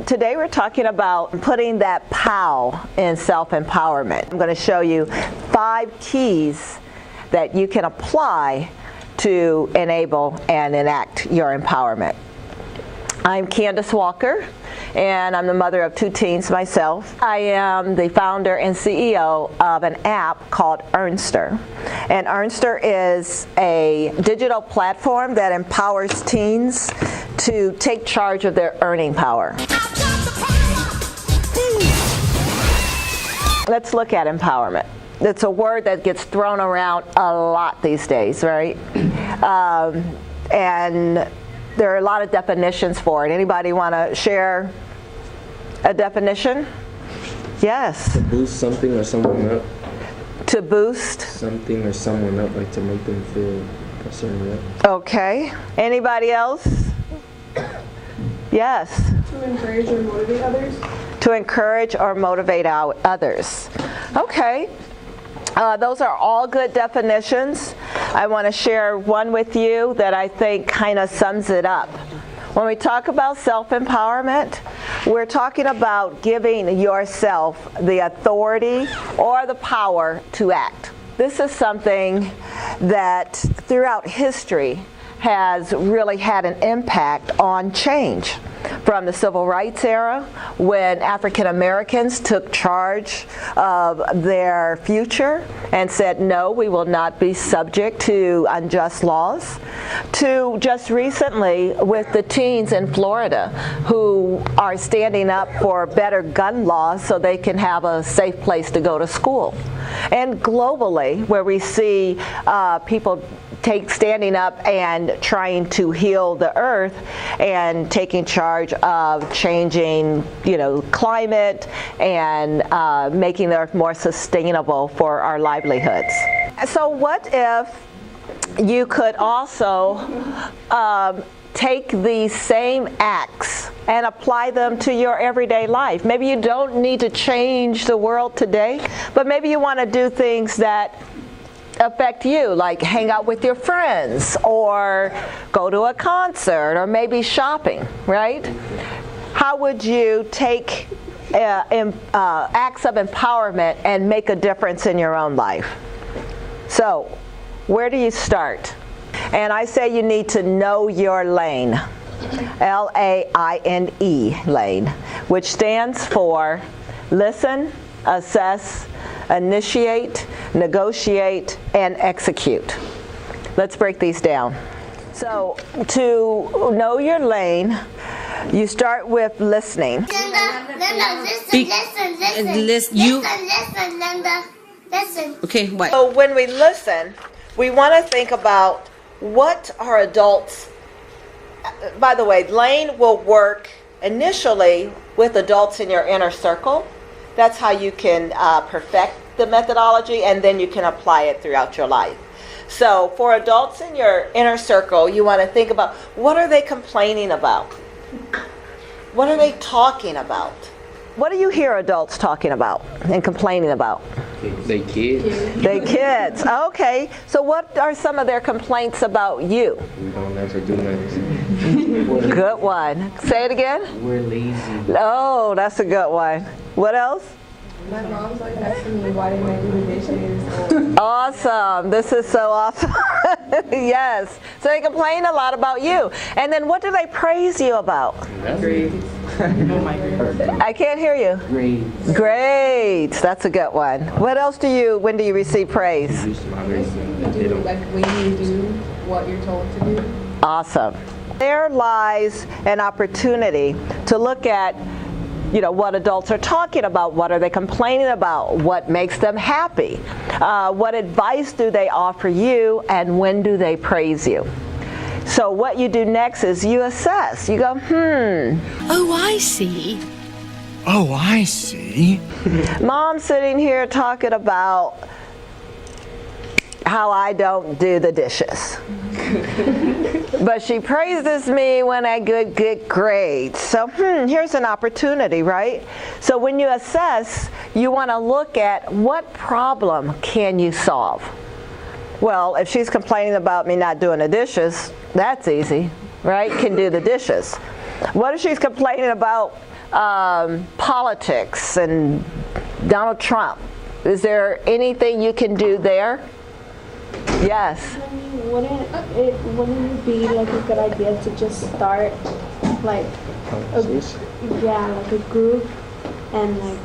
Today we're talking about putting that POW in self-empowerment. I'm going to show you 5 keys that you can apply to enable and enact your empowerment. I'm Candace Walker, and I'm the mother of 2 teens myself. I am the founder and CEO of an app called Earnster. And Earnster is a digital platform that empowers teens to take charge of their earning power. Let's look at empowerment. It's a word that gets thrown around a lot these days, right? And there are a lot of definitions for it. Anybody want to share a definition? Yes. To boost something or someone up. To boost Something or someone up, like to make them feel a certain way. Okay. Anybody else? Yes. To encourage or motivate others. To encourage or motivate others. Okay. Those are all good definitions. I want to share one with you that I think kind of sums it up. When we talk about self-empowerment, we're talking about giving yourself the authority or the power to act. This is something that throughout history has really had an impact on change. From the Civil Rights era, when African Americans took charge of their future and said, no, we will not be subject to unjust laws, to just recently with the teens in Florida who are standing up for better gun laws so they can have a safe place to go to school. And globally, where we see people standing up and trying to heal the earth and taking charge of changing, climate and making the earth more sustainable for our livelihoods. So what if you could also take these same acts and apply them to your everyday life? Maybe you don't need to change the world today, but maybe you want to do things that affect you, like hang out with your friends or go to a concert or maybe shopping, right? How would you take acts of empowerment and make a difference in your own life? So, where do you start? And I say you need to know your lane. L.A.I.N.E, lane, which stands for listen, assess, initiate, negotiate, and execute. Let's break these down. So, to know your lane, you start with listening. Linda, listen. Okay, what? So when we listen, we want to think about what are adults. By the way, lane will work initially with adults in your inner circle. That's how you can perfect the methodology, and then you can apply it throughout your life. So for adults in your inner circle, you want to think about, what are they complaining about? What are they talking about? What do you hear adults talking about and complaining about? They kids. They kids. Okay. So what are some of their complaints about you? We don't ever do nothing. Good one. Say it again. We're lazy. Oh, that's a good one. What else? My mom's like asking me why didn't I do the dishes. Awesome. This is so awesome. Yes. So they complain a lot about you. And then what do they praise you about? Grades. I can't hear you. Grades. Grades. That's a good one. What else when do you receive praise? Like when you do what you're told to do. Awesome. There lies an opportunity to look at what adults are talking about, what are they complaining about, what makes them happy, what advice do they offer you, and when do they praise you. So what you do next is you assess. You go, Oh, I see. Oh, I see. Mom's sitting here talking about how I don't do the dishes. But she praises me when I get grades. So here's an opportunity, right? So when you assess, you want to look at what problem can you solve. Well, if she's complaining about me not doing the dishes, that's easy, right? Can do the dishes. What if she's complaining about politics and Donald Trump. Is there anything you can do there? Yes. I mean, wouldn't it be like a good idea to just start like like a group and like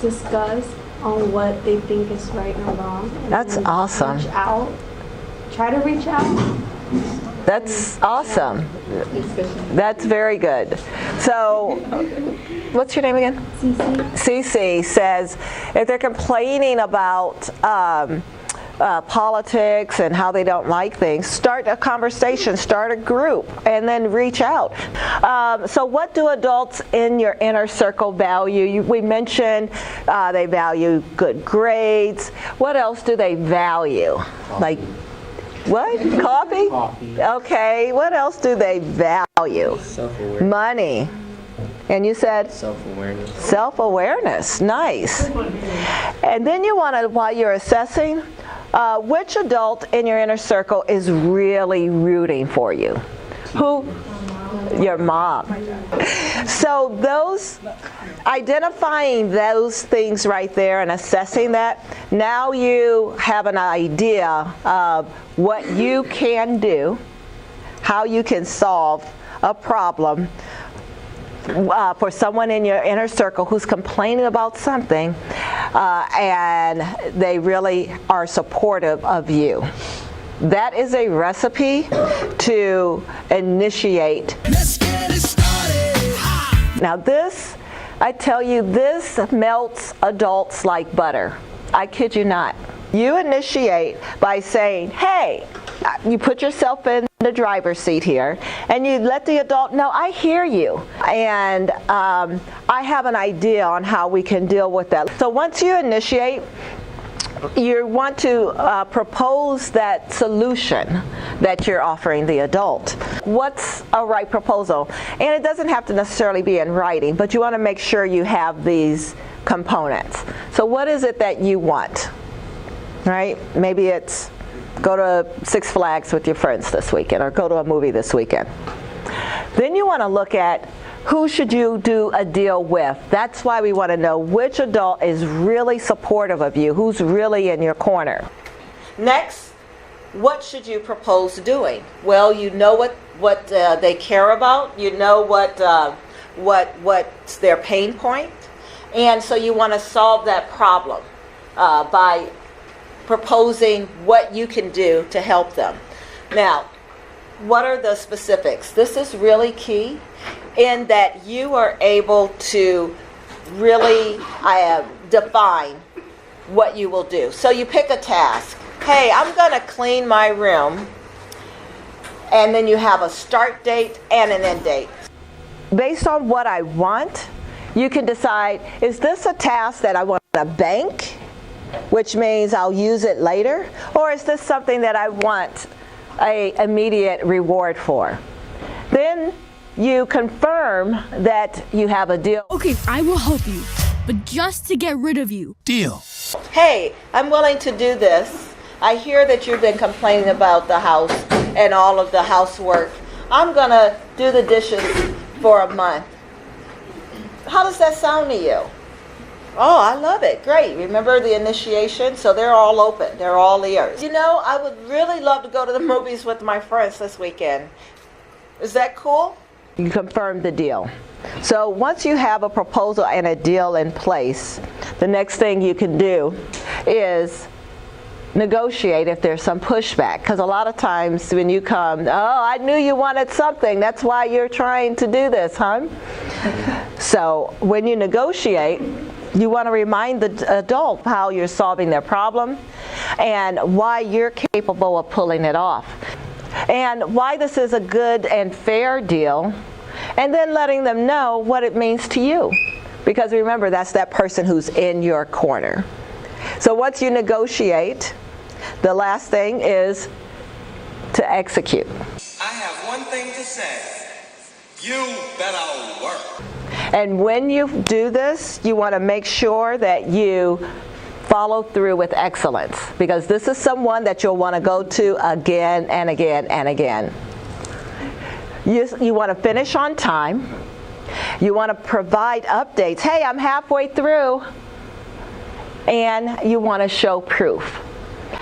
discuss on what they think is right and wrong? And That's awesome. Try to reach out. That's awesome. That's very good. So, what's your name again? Cece says if they're complaining about politics and how they don't like things, start a conversation, start a group, and then reach out. So what do adults in your inner circle value? We mentioned they value good grades. What else do they value? Like what? Coffee? Coffee. Okay. What else do they value? Self-awareness. Money. And you said? Self-awareness. Self-awareness. Nice. And then you want to, while you're assessing, which adult in your inner circle is really rooting for you? Who? Your mom. So identifying those things right there and assessing that, now you have an idea of what you can do, how you can solve a problem for someone in your inner circle who's complaining about something and they really are supportive of you. That is a recipe to initiate. Let's get it started. Now this, I tell you, this melts adults like butter. I kid you not. You initiate by saying, hey, you put yourself in the driver's seat here, and you let the adult know, I hear you, and I have an idea on how we can deal with that. So once you initiate, you want to propose that solution that you're offering the adult. What's a right proposal? And it doesn't have to necessarily be in writing, but you want to make sure you have these components. So what is it that you want? Right? Maybe it's go to Six Flags with your friends this weekend, or go to a movie this weekend. Then you want to look at who should you do a deal with. That's why we want to know which adult is really supportive of you, who's really in your corner. Next, what should you propose doing? Well, you know what they care about. You know what's their pain point, and so you want to solve that problem by proposing what you can do to help them. Now, what are the specifics? This is really key in that you are able to really define what you will do. So you pick a task. Hey, I'm going to clean my room. And then you have a start date and an end date. Based on what I want, you can decide, is this a task that I want to bank, which means I'll use it later, or is this something that I want an immediate reward for? Then you confirm that you have a deal. Okay, I will help you, but just to get rid of you. Deal. Hey, I'm willing to do this. I hear that you've been complaining about the house and all of the housework. I'm going to do the dishes for a month. How does that sound to you? Oh, I love it. Great. Remember the initiation? So they're all open. They're all ears. You know, I would really love to go to the movies with my friends this weekend. Is that cool? You confirm the deal. So once you have a proposal and a deal in place, the next thing you can do is negotiate if there's some pushback. Because a lot of times when you come, oh, I knew you wanted something. That's why you're trying to do this, huh? So when you negotiate, you want to remind the adult how you're solving their problem and why you're capable of pulling it off. And why this is a good and fair deal, and then letting them know what it means to you. Because remember, that's that person who's in your corner. So once you negotiate, the last thing is to execute. I have one thing to say. You better work. And when you do this, you want to make sure that you follow through with excellence, because this is someone that you'll want to go to again and again and again. You want to finish on time. You want to provide updates. Hey, I'm halfway through. And you want to show proof.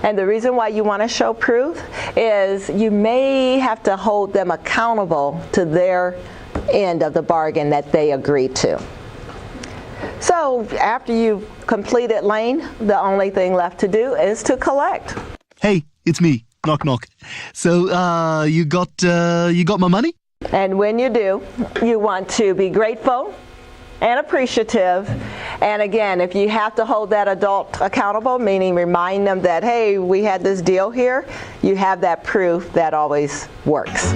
And the reason why you want to show proof is you may have to hold them accountable to their end of the bargain that they agreed to. So after you've completed L.A.I.N., the only thing left to do is to collect. Hey, it's me. Knock, knock. So, you got my money? And when you do, you want to be grateful and appreciative. And again, if you have to hold that adult accountable, meaning remind them that, hey, we had this deal here, you have that proof that always works.